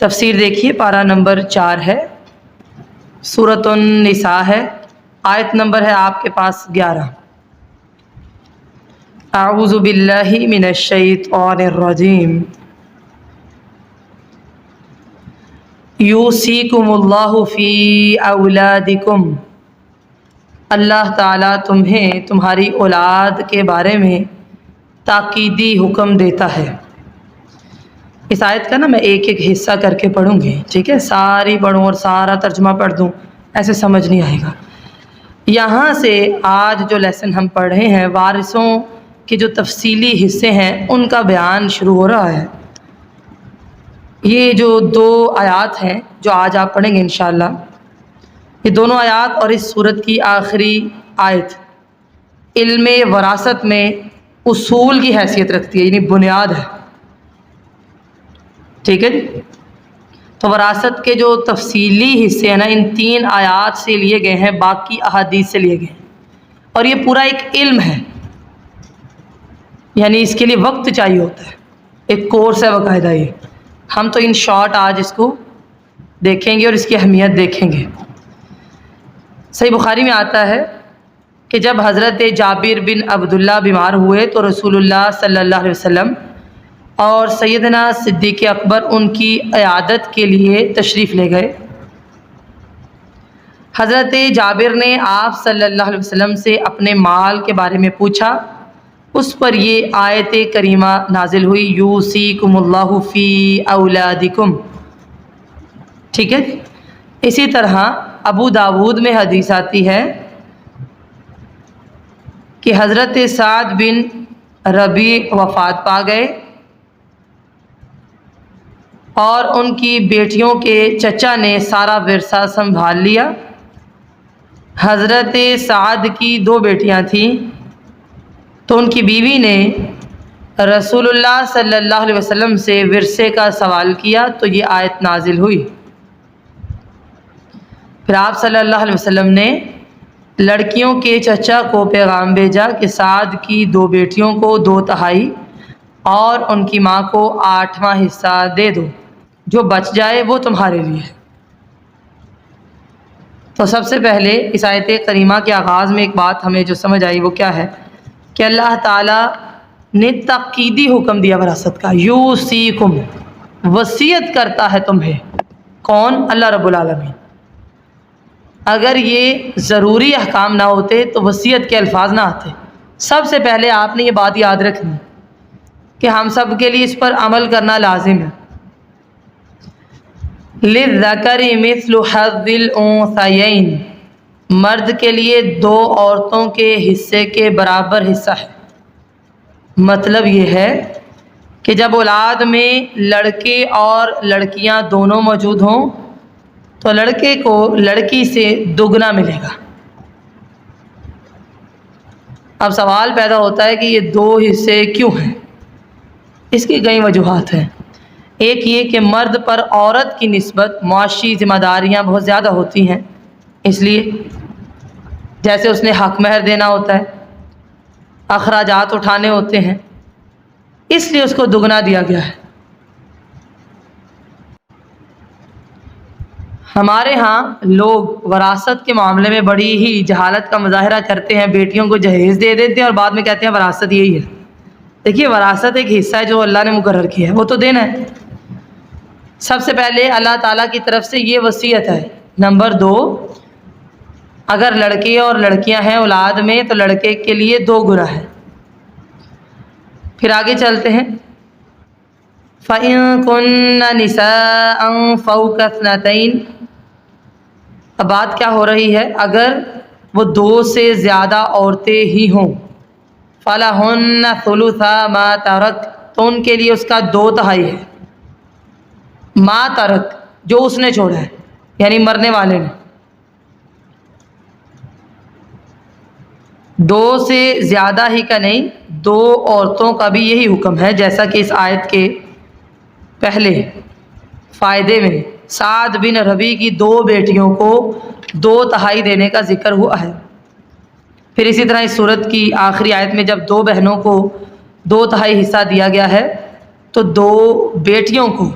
تفسیر دیکھیے، پارہ نمبر 4 ہے، سورۃ النساء ہے، آیت نمبر ہے آپ کے پاس 11۔ اعوذ باللہ من الشیطان الرجیم، یوصیکم اللہ فی اولادکم، اللہ تعالیٰ تمہیں تمہاری اولاد کے بارے میں تاکیدی حکم دیتا ہے۔ اس آیت کا میں ایک ایک حصہ کر کے پڑھوں گی، ٹھیک ہے؟ ساری پڑھوں اور سارا ترجمہ پڑھ دوں، ایسے سمجھ نہیں آئے گا۔ یہاں سے آج جو لیسن ہم پڑھ رہے ہیں، وارثوں کے جو تفصیلی حصے ہیں ان کا بیان شروع ہو رہا ہے۔ یہ جو 2 آیات ہیں جو آج آپ پڑھیں گے انشاءاللہ، یہ دونوں آیات اور اس سورت کی آخری آیت علم وراثت میں اصول کی حیثیت رکھتی ہے، یعنی بنیاد ہے، ٹھیک ہے جی؟ تو وراثت کے جو تفصیلی حصے ہیں ان 3 آیات سے لیے گئے ہیں، باقی احادیث سے لیے گئے ہیں، اور یہ پورا ایک علم ہے، یعنی اس کے لیے وقت چاہیے ہوتا ہے، ایک کورس ہے باقاعدہ۔ یہ ہم تو ان شارٹ آج اس کو دیکھیں گے اور اس کی اہمیت دیکھیں گے۔ صحیح بخاری میں آتا ہے کہ جب حضرت جابر بن عبداللہ بیمار ہوئے تو رسول اللہ صلی اللہ علیہ وسلم اور سیدنا صدیق اکبر ان کی عیادت کے لیے تشریف لے گئے۔ حضرت جابر نے آپ صلی اللہ علیہ وسلم سے اپنے مال کے بارے میں پوچھا، اس پر یہ آیت کریمہ نازل ہوئی، یوصیکم اللہ فی اولادکم، ٹھیک ہے؟ اسی طرح ابو داود میں حدیث آتی ہے کہ حضرت سعد بن ربیع وفات پا گئے اور ان کی بیٹیوں کے چچا نے سارا ورثہ سنبھال لیا۔ حضرت سعد کی 2 بیٹیاں تھیں، تو ان کی بیوی نے رسول اللہ صلی اللہ علیہ وسلم سے ورثے کا سوال کیا تو یہ آیت نازل ہوئی۔ پھر آپ صلی اللہ علیہ وسلم نے لڑکیوں کے چچا کو پیغام بھیجا کہ سعد کی 2 بیٹیوں کو 2/3 اور ان کی ماں کو 8واں حصہ دے دو، جو بچ جائے وہ تمہارے لیے ہے۔ تو سب سے پہلے اس آیت کریمہ کے آغاز میں ایک بات ہمیں جو سمجھ آئی وہ کیا ہے کہ اللہ تعالیٰ نے تاکیدی حکم دیا وراثت کا، یوصیکم، وصیت کرتا ہے تمہیں، کون؟ اللہ رب العالمین۔ اگر یہ ضروری احکام نہ ہوتے تو وصیت کے الفاظ نہ آتے۔ سب سے پہلے آپ نے یہ بات یاد رکھنی کہ ہم سب کے لیے اس پر عمل کرنا لازم ہے۔ للذکر مثل حظ الانثیین، مرد کے لیے 2 عورتوں کے حصے کے برابر حصہ ہے۔ مطلب یہ ہے کہ جب اولاد میں لڑکے اور لڑکیاں دونوں موجود ہوں تو لڑکے کو لڑکی سے دگنا ملے گا۔ اب سوال پیدا ہوتا ہے کہ یہ 2 حصے کیوں ہیں؟ اس کی کئی وجوہات ہیں۔ ایک یہ کہ مرد پر عورت کی نسبت معاشی ذمہ داریاں بہت زیادہ ہوتی ہیں، اس لیے جیسے اس نے حق مہر دینا ہوتا ہے، اخراجات اٹھانے ہوتے ہیں، اس لیے اس کو دگنا دیا گیا ہے۔ ہمارے ہاں لوگ وراثت کے معاملے میں بڑی ہی جہالت کا مظاہرہ کرتے ہیں، بیٹیوں کو جہیز دے دیتے ہیں اور بعد میں کہتے ہیں وراثت یہی ہے۔ دیکھیے، وراثت ایک حصہ ہے جو اللہ نے مقرر کیا ہے، وہ تو دینا ہے۔ سب سے پہلے اللہ تعالیٰ کی طرف سے یہ وصیت ہے۔ نمبر 2، اگر لڑکے اور لڑکیاں ہیں اولاد میں تو لڑکے کے لیے 2 گنا ہے۔ پھر آگے چلتے ہیں، فَإِن كُنَّ نِسَاءً فَوْقَ 2، اب بات کیا ہو رہی ہے؟ اگر وہ 2 سے زیادہ عورتیں ہی ہوں، فَلَهُنَّ ثُلُثَا مَا تَرَكَ، تو ان کے لیے اس کا 2/3 ہے۔ ما ترک، جو اس نے چھوڑا ہے، یعنی مرنے والے نے۔ 2 سے زیادہ ہی کا نہیں، 2 عورتوں کا بھی یہی حکم ہے، جیسا کہ اس آیت کے پہلے فائدے میں سعد بن ربیع کی 2 بیٹیوں کو 2/3 دینے کا ذکر ہوا ہے۔ پھر اسی طرح اس سورت کی آخری آیت میں جب 2 بہنوں کو 2/3 حصہ دیا گیا ہے تو 2 بیٹیوں کو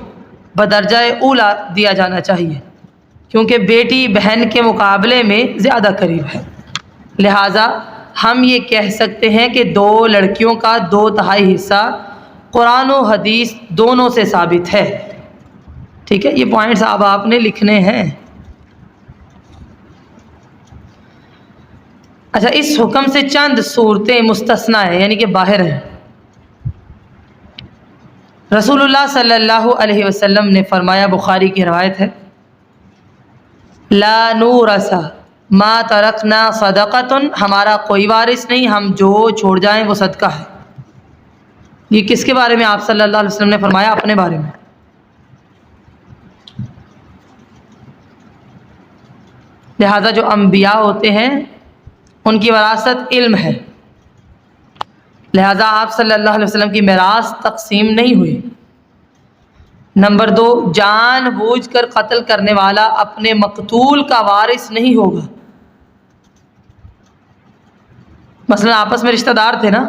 بدرجہ اولا دیا جانا چاہیے، کیونکہ بیٹی بہن کے مقابلے میں زیادہ قریب ہے۔ لہٰذا ہم یہ کہہ سکتے ہیں کہ 2 لڑکیوں کا 2/3 حصہ قرآن و حدیث دونوں سے ثابت ہے۔ ٹھیک ہے، یہ پوائنٹس اب آپ نے لکھنے ہیں۔ اچھا، اس حکم سے چند صورتیں مستثنیٰ ہیں، یعنی کہ باہر ہیں۔ رسول اللہ صلی اللہ علیہ وسلم نے فرمایا، بخاری کی روایت ہے، لا نورث ما ترکنا صدقۃ، ہمارا کوئی وارث نہیں، ہم جو چھوڑ جائیں وہ صدقہ ہے۔ یہ کس کے بارے میں آپ صلی اللہ علیہ وسلم نے فرمایا؟ اپنے بارے میں۔ لہذا جو انبیاء ہوتے ہیں ان کی وراثت علم ہے، لہذا آپ صلی اللہ علیہ وسلم کی میراث تقسیم نہیں ہوئی۔ نمبر 2، جان بوجھ کر قتل کرنے والا اپنے مقتول کا وارث نہیں ہوگا۔ مثلا آپس میں رشتہ دار تھے نا،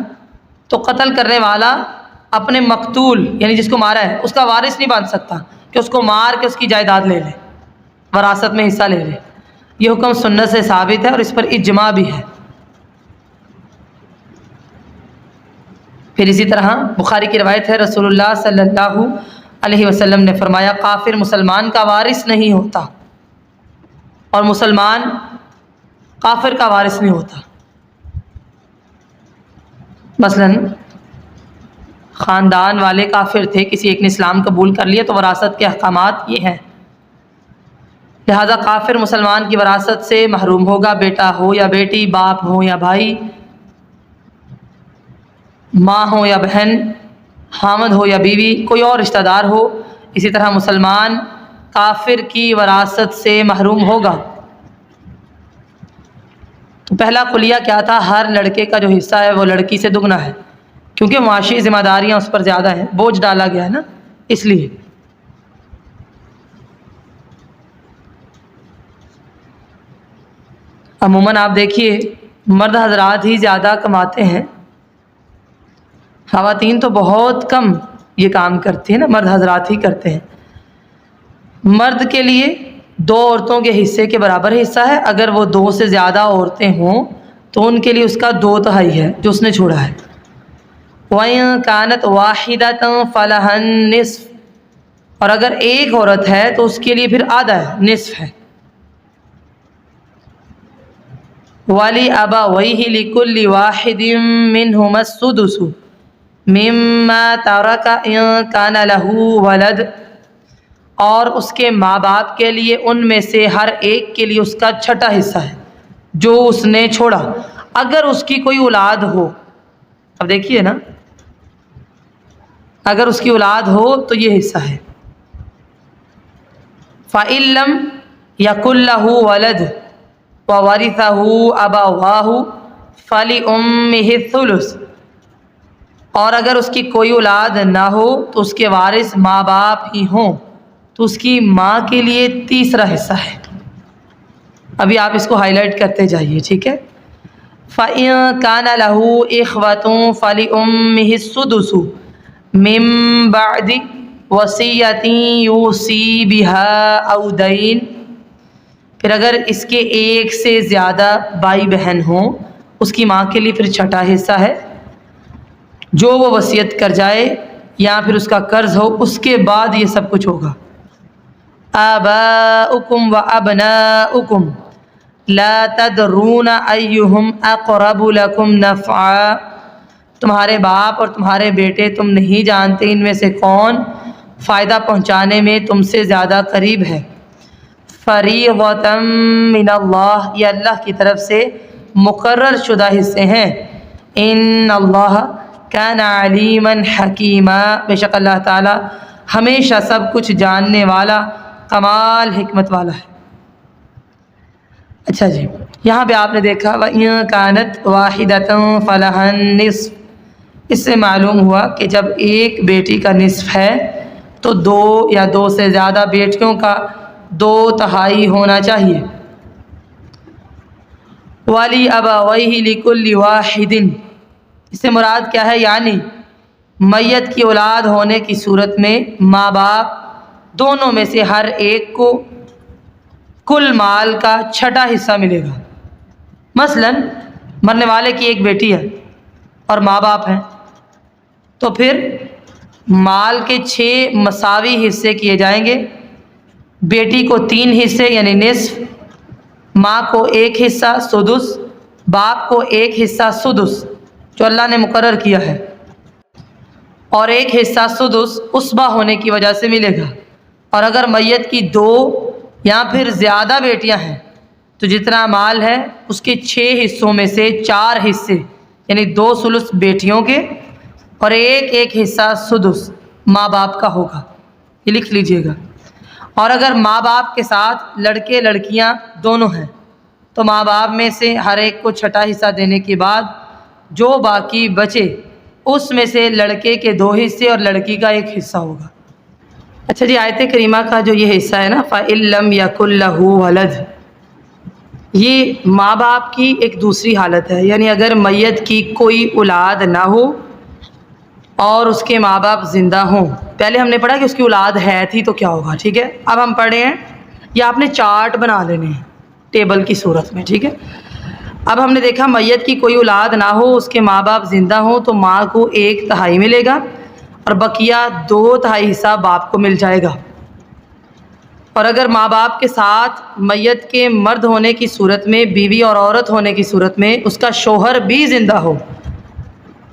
تو قتل کرنے والا اپنے مقتول یعنی جس کو مارا ہے اس کا وارث نہیں بن سکتا کہ اس کو مار کے اس کی جائیداد لے لے، وراثت میں حصہ لے لے۔ یہ حکم سنت سے ثابت ہے اور اس پر اجماع بھی ہے۔ پھر اسی طرح بخاری کی روایت ہے، رسول اللہ صلی اللہ علیہ وسلم نے فرمایا، کافر مسلمان کا وارث نہیں ہوتا اور مسلمان کافر کا وارث نہیں ہوتا۔ مثلا خاندان والے کافر تھے، کسی ایک نے اسلام قبول کر لیا تو وراثت کے احکامات یہ ہیں۔ لہذا کافر مسلمان کی وراثت سے محروم ہوگا، بیٹا ہو یا بیٹی، باپ ہو یا بھائی، ماں ہو یا بہن، خامد ہو یا بیوی، کوئی اور رشتہ دار ہو۔ اسی طرح مسلمان کافر کی وراثت سے محروم ہوگا۔ تو پہلا خلیہ کیا تھا؟ ہر لڑکے کا جو حصہ ہے وہ لڑکی سے دگنا ہے، کیونکہ معاشی ذمہ داریاں اس پر زیادہ ہیں، بوجھ ڈالا گیا ہے نا، اس لیے۔ عموماً آپ دیکھیے مرد حضرات ہی زیادہ کماتے ہیں، خواتین تو بہت کم یہ کام کرتی ہیں نا، مرد حضرات ہی کرتے ہیں۔ مرد کے لیے 2 عورتوں کے حصے کے برابر حصہ ہے، اگر وہ 2 سے زیادہ عورتیں ہوں تو ان کے لیے اس کا 2/3 ہے جو اس نے چھوڑا ہے۔ وَإِن كَانَتْ وَاحِدَةً فَلَهَا النِّصْفُ، اور اگر ایک عورت ہے تو اس کے لیے پھر آدھا ہے، نصف ہے۔ وَلِأَبَوَيْهِ لِكُلِّ وَاحِدٍ مِّنْهُمَا السُّدُسُ مِمَّا تَرَكَ إِن كَانَ لَهُ وَلَدٌ، اور اس کے ماں باپ کے لیے ان میں سے ہر ایک کے لیے اس کا 6واں حصہ ہے جو اس نے چھوڑا، اگر اس کی کوئی اولاد ہو۔ اب دیکھیے نا، اگر اس کی اولاد ہو تو یہ حصہ ہے۔ فَإِن لَّمْ يَكُن لَّهُ وَلَدٌ وَوَرِثَهُ أَبَوَاهُ فَلِأُمِّهِ الثُّلُثُ، اور اگر اس کی کوئی اولاد نہ ہو تو اس کے وارث ماں باپ ہی ہوں تو اس کی ماں کے لیے 3واں حصہ ہے۔ ابھی آپ اس کو ہائی لائٹ کرتے جائیے، ٹھیک ہے۔ فَإِن كَانَ لَهُ إِخْوَةٌ فَلِأُمِّهِ السُّدُسُ مِن بَعْدِ وَصِيَّةٍ يُوصِي بِهَا أَوْ دَيْنٍ، پھر اگر اس کے ایک سے زیادہ بھائی بہن ہوں اس کی ماں کے لیے پھر 6واں حصہ ہے، جو وہ وصیت کر جائے یا پھر اس کا قرض ہو، اس کے بعد یہ سب کچھ ہوگا۔ آباؤکم وابناؤکم لا تدرون ایہم اقرب لکم نفعا، تمہارے باپ اور تمہارے بیٹے تم نہیں جانتے ان میں سے کون فائدہ پہنچانے میں تم سے زیادہ قریب ہے۔ فریضۃ من اللہ، یہ اللہ کی طرف سے مقرر شدہ حصے ہیں۔ ان اللہ کان علیما حکیما، بے شک اللہ تعالی ہمیشہ سب کچھ جاننے والا، کمال حکمت والا ہے۔ اچھا جی، یہاں پہ آپ نے دیکھا وَإِن كَانَتْ وَاحِدَةً فَلَهَا النِّصْفُ، اس سے معلوم ہوا کہ جب ایک بیٹی کا نصف ہے تو 2 یا 2 سے زیادہ بیٹیوں کا 2/3 ہونا چاہیے۔ وَلِأَبَوَيْهِ لِكُلِّ وَاحِدٍ، اس سے مراد کیا ہے؟ یعنی میت کی اولاد ہونے کی صورت میں ماں باپ دونوں میں سے ہر ایک کو کل مال کا چھٹا حصہ ملے گا۔ مثلا مرنے والے کی ایک بیٹی ہے اور ماں باپ ہیں، تو پھر مال کے 6 مساوی حصے کیے جائیں گے۔ بیٹی کو 3 حصے یعنی نصف، ماں کو 1 حصہ سدس، باپ کو 1 حصہ سدس جو اللہ نے مقرر کیا ہے، اور 1 حصہ سدس عصبہ ہونے کی وجہ سے ملے گا۔ اور اگر میت کی 2 یا پھر زیادہ بیٹیاں ہیں تو جتنا مال ہے اس کے 6 حصوں میں سے 4 حصے یعنی 2 ثلث بیٹیوں کے اور 1 حصہ سدس ماں باپ کا ہوگا، یہ لکھ لیجئے گا۔ اور اگر ماں باپ کے ساتھ لڑکے لڑکیاں دونوں ہیں تو ماں باپ میں سے ہر ایک کو چھٹا حصہ دینے کے بعد جو باقی بچے اس میں سے لڑکے کے 2 حصے اور لڑکی کا 1 حصہ ہوگا۔ اچھا جی، آیت کریمہ کا جو یہ حصہ ہے نا فَإِن لَّمْ يَكُن لَّهُ وَلَدٌ، یہ ماں باپ کی ایک دوسری حالت ہے، یعنی اگر میت کی کوئی اولاد نہ ہو اور اس کے ماں باپ زندہ ہوں۔ پہلے ہم نے پڑھا کہ اس کی اولاد ہے تھی تو کیا ہوگا، ٹھیک ہے؟ اب ہم پڑھے ہیں، یہ آپ نے چارٹ بنا لینے ہیں ٹیبل کی صورت میں، ٹھیک ہے؟ اب ہم نے دیکھا میت کی کوئی اولاد نہ ہو، اس کے ماں باپ زندہ ہوں تو ماں کو 1/3 ملے گا اور بقیہ 2/3 حصہ باپ کو مل جائے گا۔ اور اگر ماں باپ کے ساتھ میت کے مرد ہونے کی صورت میں، بیوی اور عورت ہونے کی صورت میں اس کا شوہر بھی زندہ ہو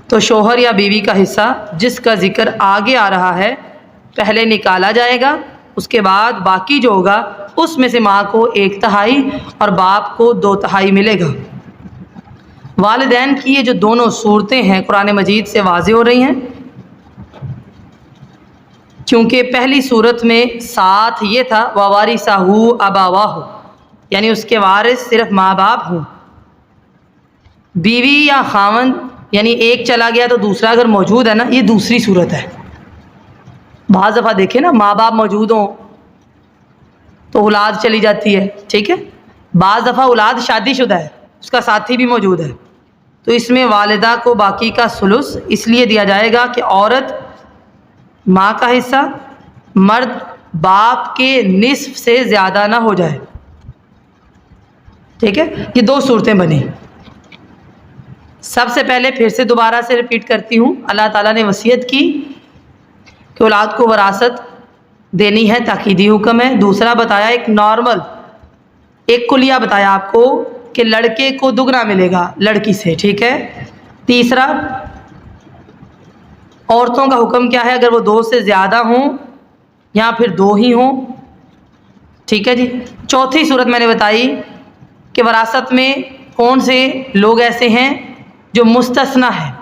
تو شوہر یا بیوی کا حصہ جس کا ذکر آگے آ رہا ہے پہلے نکالا جائے گا، اس کے بعد باقی جو ہوگا اس میں سے ماں کو 1/3 اور باپ کو 2/3 ملے گا۔ والدین کی یہ جو دونوں صورتیں ہیں قرآن مجید سے واضح ہو رہی ہیں، کیونکہ پہلی صورت میں ساتھ یہ تھا وَوَارِثَهُ أَبَوَاهُ، یعنی اس کے وارث صرف ماں باپ ہوں۔ بیوی یا خاوند یعنی ایک چلا گیا تو دوسرا اگر موجود ہے نا، یہ دوسری صورت ہے۔ بعض دفعہ دیکھیں نا ماں باپ موجود ہوں تو اولاد چلی جاتی ہے، ٹھیک ہے؟ بعض دفعہ اولاد شادی شدہ ہے، اس کا ساتھی بھی موجود ہے، تو اس میں والدہ کو باقی کا ثلث اس لیے دیا جائے گا کہ عورت ماں کا حصہ مرد باپ کے نصف سے زیادہ نہ ہو جائے، ٹھیک ہے؟ یہ 2 صورتیں بنی۔ سب سے پہلے پھر سے دوبارہ سے ریپیٹ کرتی ہوں، اللہ تعالیٰ نے وصیت کی کہ اولاد کو وراثت دینی ہے، تاکیدی حکم ہے۔ دوسرا بتایا ایک نارمل ایک کلیہ بتایا آپ کو کہ لڑکے کو دگنا ملے گا لڑکی سے، ٹھیک ہے؟ تیسرا عورتوں کا حکم کیا ہے اگر وہ 2 سے زیادہ ہوں یا پھر 2 ہی ہوں، ٹھیک ہے جی؟ چوتھی صورت میں نے بتائی کہ وراثت میں کون سے لوگ ایسے ہیں جو مستثنی ہیں،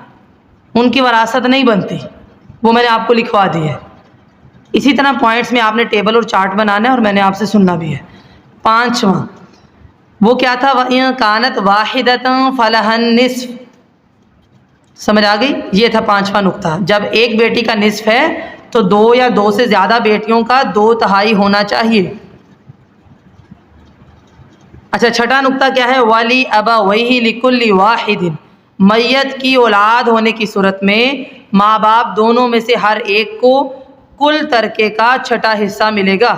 ان کی وراثت نہیں بنتی، وہ میں نے آپ کو لکھوا دی ہے۔ اسی طرح پوائنٹس میں آپ نے ٹیبل اور چارٹ بنانا ہے اور میں نے آپ سے سننا بھی ہے۔ 5واں وہ کیا تھا، وَإِن كَانَتْ وَاحِدَةً فَلَهَا النِّصْفُ، سمجھ آ گئی؟ یہ تھا 5واں نقطہ، جب ایک بیٹی کا نصف ہے تو 2 یا 2 سے زیادہ بیٹیوں کا 2/3 ہونا چاہیے۔ اچھا، چھٹا نقطہ کیا ہے، وَلِأَبَوَيْهِ لِكُلِّ وَاحِدٍ، میت کی اولاد ہونے کی صورت میں ماں باپ دونوں میں سے ہر ایک کو کل ترکے کا چھٹا حصہ ملے گا۔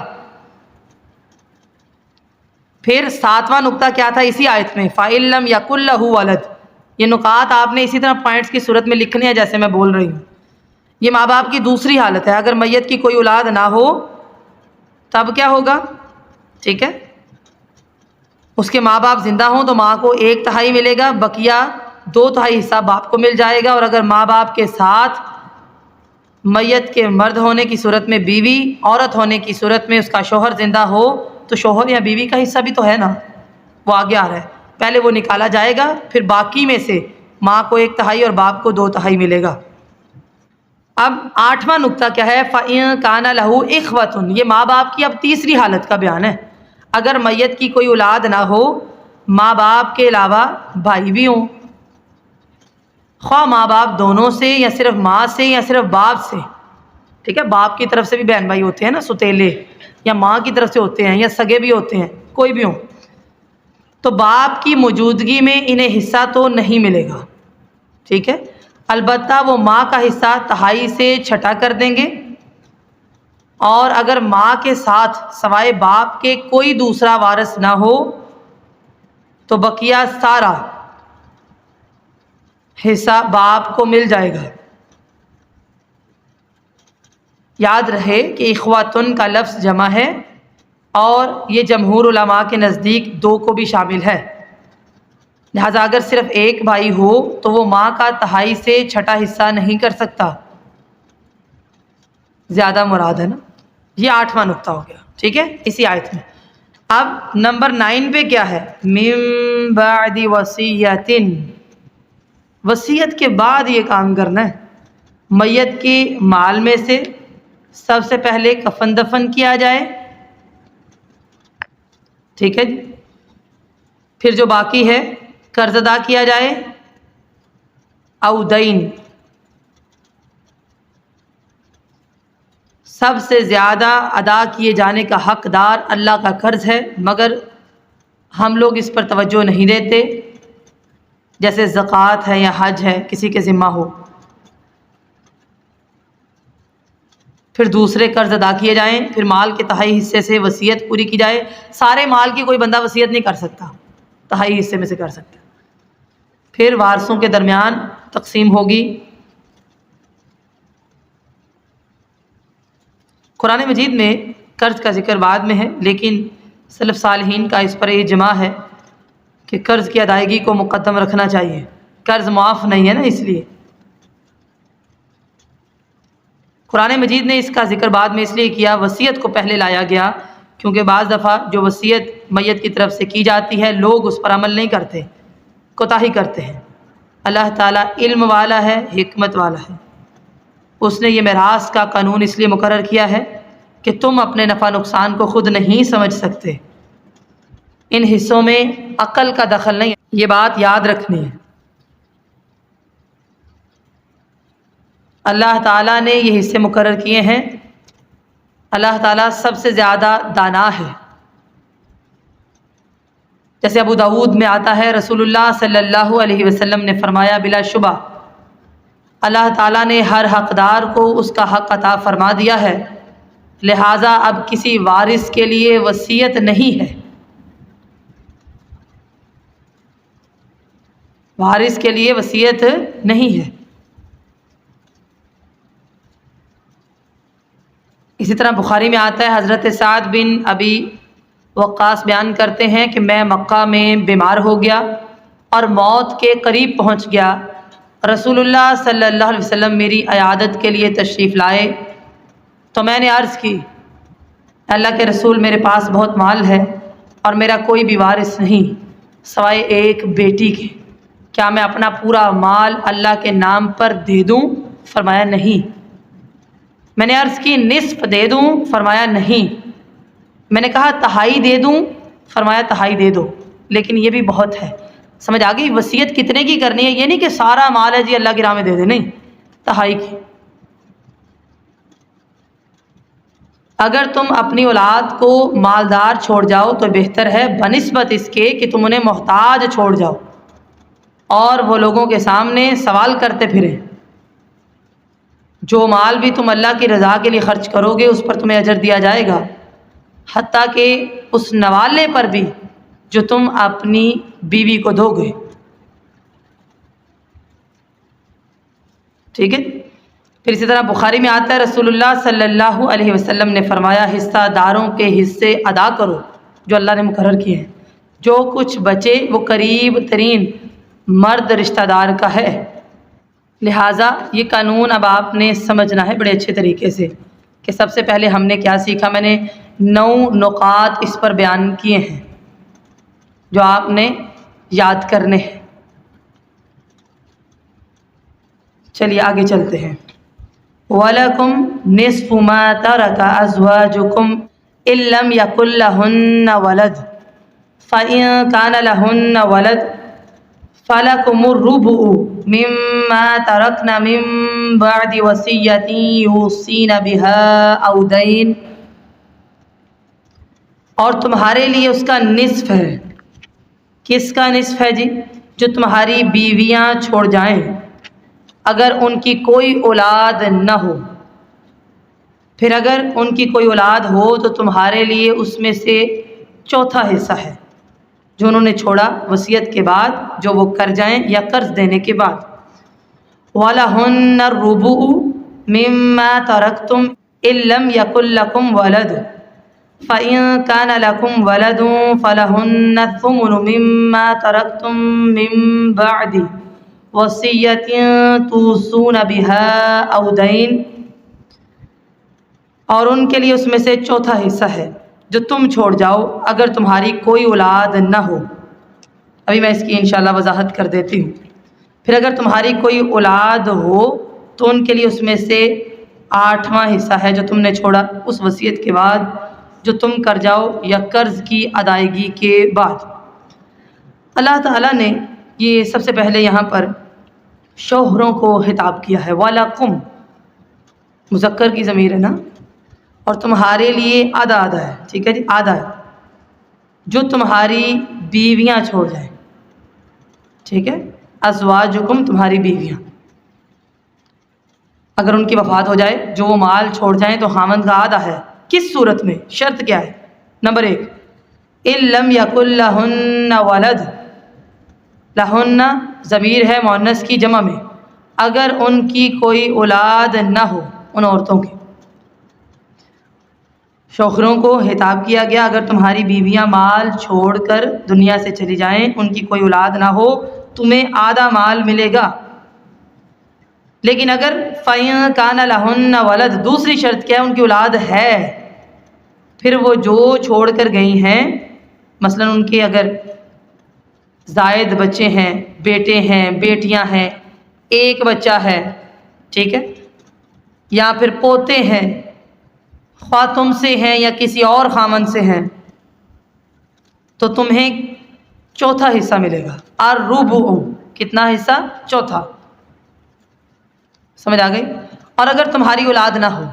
پھر 7واں نقطہ کیا تھا اسی آیت میں، فَإِن لَّمْ يَكُن لَّهُ وَلَدٌ، یہ نکات آپ نے اسی طرح پوائنٹس کی صورت میں لکھنے ہیں جیسے میں بول رہی ہوں۔ یہ ماں باپ کی دوسری حالت ہے، اگر میت کی کوئی اولاد نہ ہو تب کیا ہوگا، ٹھیک ہے؟ اس کے ماں باپ زندہ ہوں تو ماں کو 1/3 ملے گا، بقیہ 2/3 حصہ باپ کو مل جائے گا۔ اور اگر ماں باپ کے ساتھ میت کے مرد ہونے کی صورت میں بیوی، عورت ہونے کی صورت میں اس کا شوہر زندہ ہو تو شوہر یا بیوی کا حصہ بھی تو ہے نا، وہ آگے آ رہا ہے، پہلے وہ نکالا جائے گا، پھر باقی میں سے ماں کو 1/3 اور باپ کو 2/3 ملے گا۔ اب 8واں نقطہ کیا ہے، فَإِن كَانَ لَهُ إِخْوَةٌ، یہ ماں باپ کی اب تیسری حالت کا بیان ہے۔ اگر میت کی کوئی اولاد نہ ہو، ماں باپ کے علاوہ بھائی بھی ہوں، خواہ ماں باپ دونوں سے یا صرف ماں سے یا صرف باپ سے، ٹھیک ہے؟ باپ کی طرف سے بھی بہن بھائی ہوتے ہیں نا ستیلے، یا ماں کی طرف سے ہوتے ہیں یا سگے بھی ہوتے ہیں، کوئی بھی ہوں، تو باپ کی موجودگی میں انہیں حصہ تو نہیں ملے گا، ٹھیک ہے؟ البتہ وہ ماں کا حصہ 2/3 سے چھٹا کر دیں گے اور اگر ماں کے ساتھ سوائے باپ کے کوئی دوسرا وارث نہ ہو تو بقیہ سارا حصہ باپ کو مل جائے گا۔ یاد رہے کہ اخواتن کا لفظ جمع ہے اور یہ جمہور علماء کے نزدیک 2 کو بھی شامل ہے، لہذا اگر صرف ایک بھائی ہو تو وہ ماں کا تہائی سے چھٹا حصہ نہیں کر سکتا، زیادہ مراد ہے نا۔ یہ 8واں نقطہ ہو گیا، ٹھیک ہے، اسی آیت میں۔ اب نمبر 9 پہ کیا ہے؟ من بعد وصیت، وصیت کے بعد یہ کام کرنا ہے۔ میت کے مال میں سے سب سے پہلے کفن دفن کیا جائے، ٹھیک ہے جی، پھر جو باقی ہے قرض ادا کیا جائے، او دین، سب سے زیادہ ادا کیے جانے کا حقدار اللہ کا قرض ہے، مگر ہم لوگ اس پر توجہ نہیں دیتے، جیسے زکوٰۃ ہے یا حج ہے، کسی کے ذمہ ہو، پھر دوسرے قرض ادا کیے جائیں، پھر مال کے تہائی حصے سے وصیت پوری کی جائے۔ سارے مال کی کوئی بندہ وصیت نہیں کر سکتا، تہائی حصے میں سے کر سکتا، پھر وارثوں کے درمیان تقسیم ہوگی۔ قرآن مجید میں قرض کا ذکر بعد میں ہے، لیکن سلف صالحین کا اس پر اجماع ہے کہ قرض کی ادائیگی کو مقدم رکھنا چاہیے، قرض معاف نہیں ہے نا، اس لیے قرآن مجید نے اس کا ذکر بعد میں اس لیے کیا، وصیت کو پہلے لایا گیا، کیونکہ بعض دفعہ جو وصیت میت کی طرف سے کی جاتی ہے لوگ اس پر عمل نہیں کرتے، کوتاہی کرتے ہیں۔ اللہ تعالیٰ علم والا ہے، حکمت والا ہے، اس نے یہ میراث کا قانون اس لیے مقرر کیا ہے کہ تم اپنے نفع نقصان کو خود نہیں سمجھ سکتے، ان حصوں میں عقل کا دخل نہیں ہے، یہ بات یاد رکھنی ہے۔ اللہ تعالیٰ نے یہ حصے مقرر کیے ہیں، اللہ تعالیٰ سب سے زیادہ دانا ہے۔ جیسے ابو داؤد میں آتا ہے، رسول اللہ صلی اللہ علیہ وسلم نے فرمایا، بلا شبہ اللہ تعالیٰ نے ہر حقدار کو اس کا حق عطا فرما دیا ہے، لہٰذا اب کسی وارث کے لیے وصیت نہیں ہے، وارث کے لیے وصیت نہیں ہے۔ اسی طرح بخاری میں آتا ہے، حضرت سعد بن ابی وقاص بیان کرتے ہیں کہ میں مکہ میں بیمار ہو گیا اور موت کے قریب پہنچ گیا، رسول اللہ صلی اللہ علیہ وسلم میری عیادت کے لیے تشریف لائے تو میں نے عرض کی، اللہ کے رسول، میرے پاس بہت مال ہے اور میرا کوئی بھی وارث نہیں سوائے ایک بیٹی کے، کیا میں اپنا پورا مال اللہ کے نام پر دے دوں؟ فرمایا نہیں۔ میں نے عرض کی، نصف دے دوں؟ فرمایا نہیں۔ میں نے کہا تہائی دے دوں؟ فرمایا تہائی دے دو، لیکن یہ بھی بہت ہے۔ سمجھ آ گئی؟ وصیت کتنے کی کرنی ہے، یہ نہیں کہ سارا مال ہے جی اللہ کی راہ میں دے دے، نہیں، تہائی کی۔ اگر تم اپنی اولاد کو مالدار چھوڑ جاؤ تو بہتر ہے بنسبت اس کے کہ تم انہیں محتاج چھوڑ جاؤ اور وہ لوگوں کے سامنے سوال کرتے پھریں۔ جو مال بھی تم اللہ کی رضا کے لیے خرچ کرو گے اس پر تمہیں اجر دیا جائے گا، حتیٰ کہ اس نوالے پر بھی جو تم اپنی بیوی کو دو گے، ٹھیک ہے۔ پھر اسی طرح بخاری میں آتا ہے، رسول اللہ صلی اللہ علیہ وسلم نے فرمایا، حصہ داروں کے حصے ادا کرو جو اللہ نے مقرر کیے ہیں، جو کچھ بچے وہ قریب ترین مرد رشتہ دار کا ہے، لہٰذا یہ قانون اب آپ نے سمجھنا ہے بڑے اچھے طریقے سے کہ سب سے پہلے ہم نے کیا سیکھا۔ میں نے 9 نقاط اس پر بیان کیے ہیں جو آپ نے یاد کرنے ہیں۔ چلیے آگے چلتے ہیں۔ وَلَكُمْ نِصْفُ مَا تَرَكَ أَزْوَاجُكُمْ إِن لَّمْ يَكُن لَّهُنَّ وَلَدٌ فَإِن كَانَ لَهُنَّ وَلَدٌ فَلَكُمُ الرُّبُعُ مِمَّا تَرَكْنَ مِن بَعْدِ وَصِيَّةٍ يُوصِينَ بِهَا أَوْ دَيْنٍ، اور تمہارے لیے اس کا نصف ہے۔ کس کا نصف ہے جی؟ جو تمہاری بیویاں چھوڑ جائیں اگر ان کی کوئی اولاد نہ ہو، پھر اگر ان کی کوئی اولاد ہو تو تمہارے لیے اس میں سے چوتھا حصہ ہے جو انہوں نے چھوڑا وصیت کے بعد، جو وہ کر جائیں یا قرض دینے کے بعد۔ وَلَهُنَّ الرُّبُعُ مِمَّا تَرَكْتُمْ إِن لَّمْ يَكُن لَّكُمْ وَلَدٌ فَإِن كَانَ لَكُمْ وَلَدٌ فَلَهُنَّ الثُّمُنُ مِمَّا تَرَكْتُم مِّن بَعْدِ وَصِيَّةٍ تُوصُونَ بِهَا أَوْ دَيْنٍ، اور ان کے لیے اس میں سے چوتھا حصہ ہے جو تم چھوڑ جاؤ اگر تمہاری کوئی اولاد نہ ہو۔ ابھی میں اس کی انشاءاللہ وضاحت کر دیتی ہوں۔ پھر اگر تمہاری کوئی اولاد ہو تو ان کے لیے اس میں سے آٹھواں حصہ ہے جو تم نے چھوڑا اس وصیت کے بعد، جو تم کر جاؤ یا قرض کی ادائیگی کے بعد۔ اللہ تعالیٰ نے یہ سب سے پہلے یہاں پر شوہروں کو خطاب کیا ہے، وَلَکُم، مذکر کی ضمیر ہے نا، اور تمہارے لیے آدھا آدھا ہے، ٹھیک ہے جی، آدھا ہے جو تمہاری بیویاں چھوڑ جائیں، ٹھیک ہے، ازواجکم، تمہاری بیویاں اگر ان کی وفات ہو جائے، جو وہ مال چھوڑ جائیں تو خاوند کا آدھا ہے۔ کس صورت میں؟ شرط کیا ہے؟ نمبر 1، إِن لَّمْ يَكُن لَّهُنَّ وَلَدٌ، لہن ضمیر ہے مؤنث کی جمع میں، اگر ان کی کوئی اولاد نہ ہو، ان عورتوں کی، شوہروں کو خطاب کیا گیا اگر تمہاری بیویاں مال چھوڑ کر دنیا سے چلی جائیں، ان کی کوئی اولاد نہ ہو، تمہیں آدھا مال ملے گا۔ لیکن اگر فَإِن كَانَ لَهُنَّ وَلَدٌ، دوسری شرط کیا ہے؟ ان کی اولاد ہے، پھر وہ جو چھوڑ کر گئی ہیں، مثلا ان کے اگر زائد بچے ہیں، بیٹے ہیں، بیٹیاں ہیں، ایک بچہ ہے، ٹھیک ہے، یا پھر پوتے ہیں، خواہ تم سے ہیں یا کسی اور خامن سے ہیں، تو تمہیں چوتھا حصہ ملے گا۔ الربع، کتنا حصہ؟ چوتھا۔ سمجھ آ گئی؟ اور اگر تمہاری اولاد نہ ہو،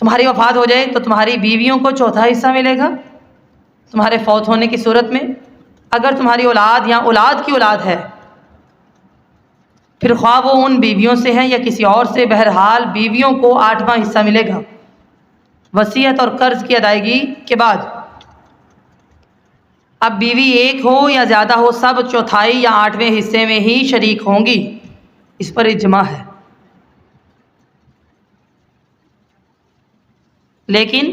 تمہاری وفات ہو جائے، تو تمہاری بیویوں کو چوتھا حصہ ملے گا تمہارے فوت ہونے کی صورت میں۔ اگر تمہاری اولاد یا اولاد کی اولاد ہے، پھر خواہ وہ ان بیویوں سے ہیں یا کسی اور سے، بہرحال بیویوں کو آٹھواں حصہ ملے گا وصیت اور قرض کی ادائیگی کے بعد۔ اب بیوی ایک ہو یا زیادہ ہو، سب چوتھائی یا آٹھویں حصے میں ہی شریک ہوں گی، اس پر اجماع ہے۔ لیکن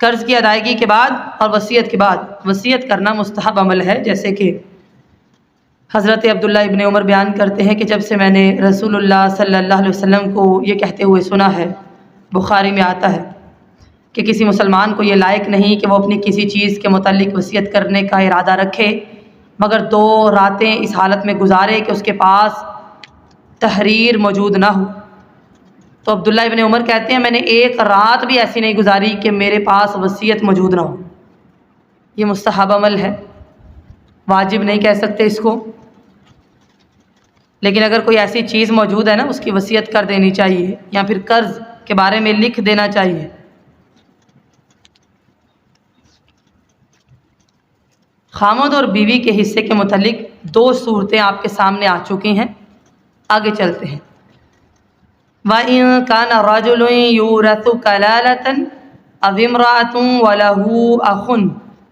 قرض کی ادائیگی کے بعد اور وصیت کے بعد، وصیت کرنا مستحب عمل ہے، جیسے کہ حضرت عبداللہ ابن عمر بیان کرتے ہیں کہ جب سے میں نے رسول اللہ صلی اللہ علیہ وسلم کو یہ کہتے ہوئے سنا ہے، بخاری میں آتا ہے کہ کسی مسلمان کو یہ لائق نہیں کہ وہ اپنی کسی چیز کے متعلق وصیت کرنے کا ارادہ رکھے مگر 2 راتیں اس حالت میں گزارے کہ اس کے پاس تحریر موجود نہ ہو۔ تو عبداللہ ابن عمر کہتے ہیں میں نے ایک رات بھی ایسی نہیں گزاری کہ میرے پاس وصیت موجود نہ ہو۔ یہ مستحب عمل ہے، واجب نہیں کہہ سکتے اس کو، لیکن اگر کوئی ایسی چیز موجود ہے نا، اس کی وصیت کر دینی چاہیے، یا پھر قرض کے بارے میں لکھ دینا چاہیے۔ خامد اور بیوی کے حصے کے متعلق 2 صورتیں آپ کے سامنے آ چکی ہیں، آگے چلتے ہیں۔ وَإِن كَانَ رَجُلٌ يُورَثُ كَلَالَةً أَوِ امْرَأَةٌ وَلَهُ أَخٌ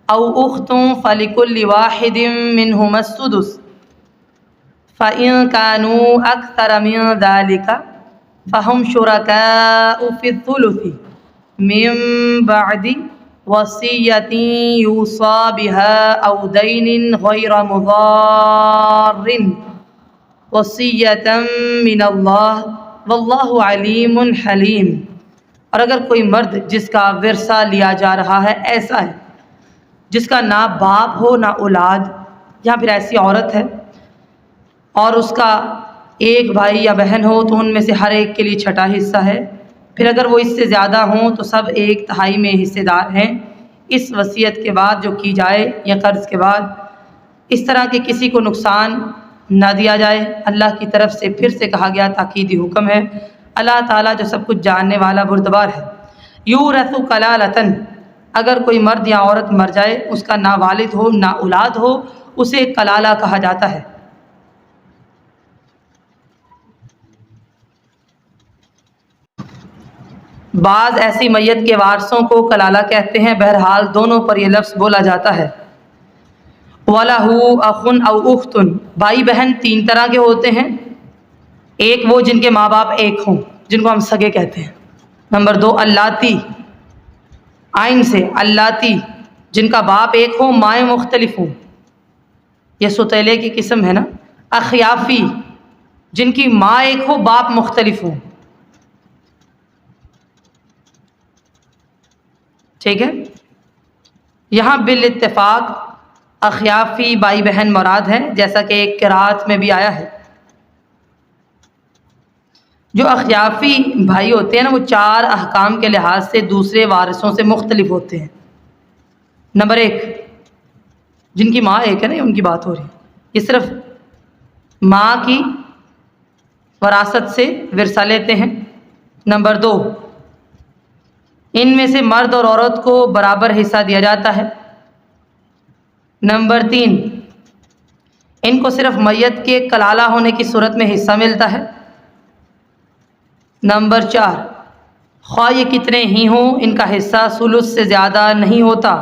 أَوْ أُخْتٌ فَلِكُلِّ وَاحِدٍ مِّنْهُمَا السُّدُسُ فَإِن كَانُوا أَكْثَرَ مِن ذَلِكَ فَهُمْ شُرَكَاءُ فِي الثُّلُثِ مِن بَعْدِ وَصِيَّةٍ يُوصَىٰ بِهَا أَوْ دَيْنٍ غَيْرَ مُضَارٍّ وَصِيَّةً مِّنَ اللَّهِ وَاللَّهُ عَلِيمٌ حَلِيمٌ۔ اور اگر کوئی مرد جس کا ورثہ لیا جا رہا ہے ایسا ہے جس کا نہ باپ ہو نہ اولاد، یا پھر ایسی عورت ہے اور اس کا ایک بھائی یا بہن ہو تو ان میں سے ہر ایک کے لیے چھٹا حصہ ہے، پھر اگر وہ اس سے زیادہ ہوں تو سب 1/3 میں حصے دار ہیں، اس وصیت کے بعد جو کی جائے یا قرض کے بعد، اس طرح کہ کسی کو نقصان نہ دیا جائے۔ اللہ کی طرف سے پھر سے کہا گیا تاکیدی حکم ہے، اللہ تعالیٰ جو سب کچھ جاننے والا بردبار ہے۔ یورث کلالۃ، اگر کوئی مرد یا عورت مر جائے، اس کا نہ والد ہو نہ اولاد ہو، اسے کلالہ کہا جاتا ہے۔ بعض ایسی میت کے وارثوں کو کلالہ کہتے ہیں، بہرحال دونوں پر یہ لفظ بولا جاتا ہے۔ وَلَهُ أَخٌ أَوْ أُخْتٌ، بھائی بہن تین طرح کے ہوتے ہیں، ایک وہ جن کے ماں باپ ایک ہوں جن کو ہم سگے کہتے ہیں، نمبر دو اللاتی، آئین سے اللاتی، جن کا باپ ایک ہو مائیں مختلف ہوں، یہ ستیلے کی قسم ہے نا۔ اخیافی، جن کی ماں ایک ہو باپ مختلف ہوں، ٹھیک ہے۔ یہاں بالاتفاق اخیافی بھائی بہن مراد ہے، جیسا کہ ایک قرات میں بھی آیا ہے۔ جو اخیافی بھائی ہوتے ہیں نا، وہ چار احکام کے لحاظ سے دوسرے وارثوں سے مختلف ہوتے ہیں۔ نمبر ایک، جن کی ماں ایک ہے نا، ان کی بات ہو رہی ہے، یہ صرف ماں کی وراثت سے ورثہ لیتے ہیں۔ نمبر دو، ان میں سے مرد اور عورت کو برابر حصہ دیا جاتا ہے۔ نمبر تین، ان کو صرف میت کے کلالہ ہونے کی صورت میں حصہ ملتا ہے۔ نمبر چار، خواہ یہ کتنے ہی ہوں ان کا حصہ ثلث سے زیادہ نہیں ہوتا۔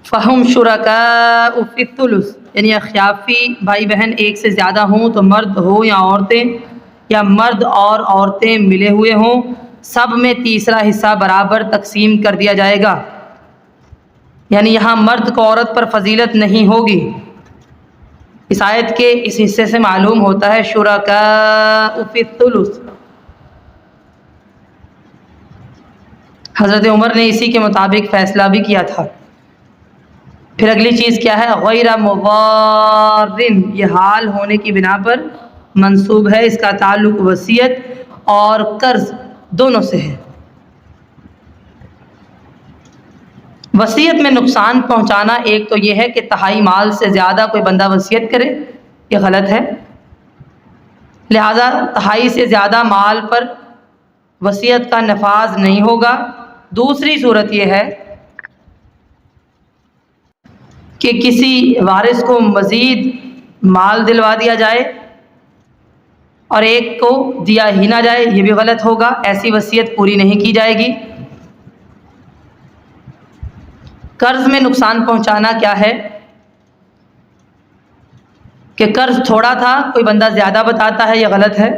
فہم شرکاء فی الثلث، یعنی اخیافی بھائی بہن ایک سے زیادہ ہوں تو مرد ہو یا عورتیں، یا مرد اور عورتیں ملے ہوئے ہوں، سب میں تیسرا حصہ برابر تقسیم کر دیا جائے گا، یعنی یہاں مرد کو عورت پر فضیلت نہیں ہوگی۔ اس آیت کے اس حصے سے معلوم ہوتا ہے شرکاء فی الثلث۔ حضرت عمر نے اسی کے مطابق فیصلہ بھی کیا تھا۔ پھر اگلی چیز کیا ہے؟ غیر مضار، یہ حال ہونے کی بنا پر منصوب ہے، اس کا تعلق وصیت اور قرض دونوں سے ہے۔ وصیت میں نقصان پہنچانا ایک تو یہ ہے کہ تہائی مال سے زیادہ کوئی بندہ وصیت کرے، یہ غلط ہے، لہذا تہائی سے زیادہ مال پر وصیت کا نفاذ نہیں ہوگا۔ دوسری صورت یہ ہے کہ کسی وارث کو مزید مال دلوا دیا جائے اور ایک کو دیا ہی نہ جائے، یہ بھی غلط ہوگا، ایسی وصیت پوری نہیں کی جائے گی۔ قرض میں نقصان پہنچانا کیا ہے کہ قرض تھوڑا تھا، کوئی بندہ زیادہ بتاتا ہے، یہ غلط ہے۔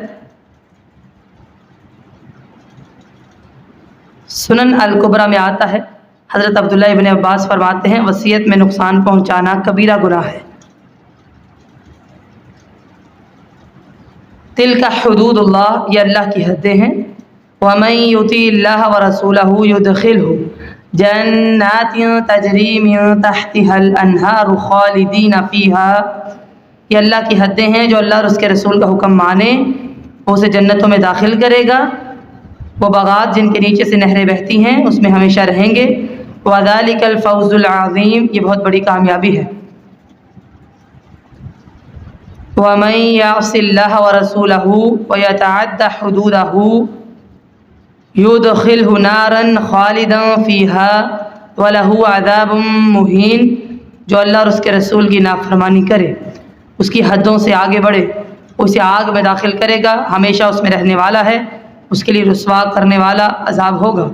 سنن الکبریٰ میں آتا ہے، حضرت عبداللہ ابن عباس فرماتے ہیں وصیت میں نقصان پہنچانا کبیرہ گناہ ہے۔ تلک حدود اللہ، یہ اللہ کی حدیں ہیں۔ ومن یطع اللہ ورسولہ یدخلہ جنات تجری من تحتها الانہار خالدین فیہا، یہ اللہ کی حدیں ہیں، جو اللہ اور اس کے رسول کا حکم مانے وہ اسے جنتوں میں داخل کرے گا، وہ باغات جن کے نیچے سے نہریں بہتی ہیں اس میں ہمیشہ رہیں گے۔ وذالک الفوز العظیم، یہ بہت بڑی کامیابی ہے۔ ومن یعص اللہ ورسولہ ویتعد حدودہ یدخلہ نارا خالدا فیہا ولہ عذاب مہین، جو اللہ اور اس کے رسول کی نافرمانی کرے، اس کی حدوں سے آگے بڑھے، اسے آگ میں داخل کرے گا، ہمیشہ اس میں رہنے والا ہے، اس کے لیے رسوا کرنے والا عذاب ہوگا۔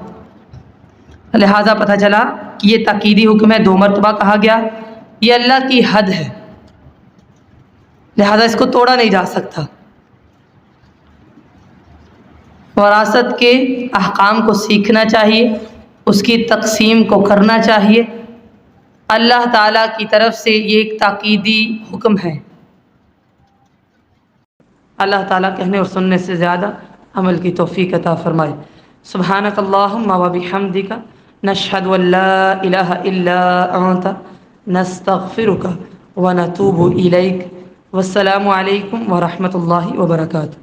لہٰذا پتہ چلا کہ یہ تاکیدی حکم ہے، 2 مرتبہ کہا گیا، یہ اللہ کی حد ہے، لہٰذا اس کو توڑا نہیں جا سکتا۔ وراثت کے احکام کو سیکھنا چاہیے، اس کی تقسیم کو کرنا چاہیے، اللہ تعالیٰ کی طرف سے یہ ایک تاکیدی حکم ہے۔ اللہ تعالیٰ کہنے اور سننے سے زیادہ عمل کی توفیق عطا فرمائے۔ سبحانک اللہم و بحمدک، نشہد ان لا الہ الا انت، نستغفرک و نتوب الیک۔ والسلام علیکم ورحمۃ اللہ وبرکاتہ۔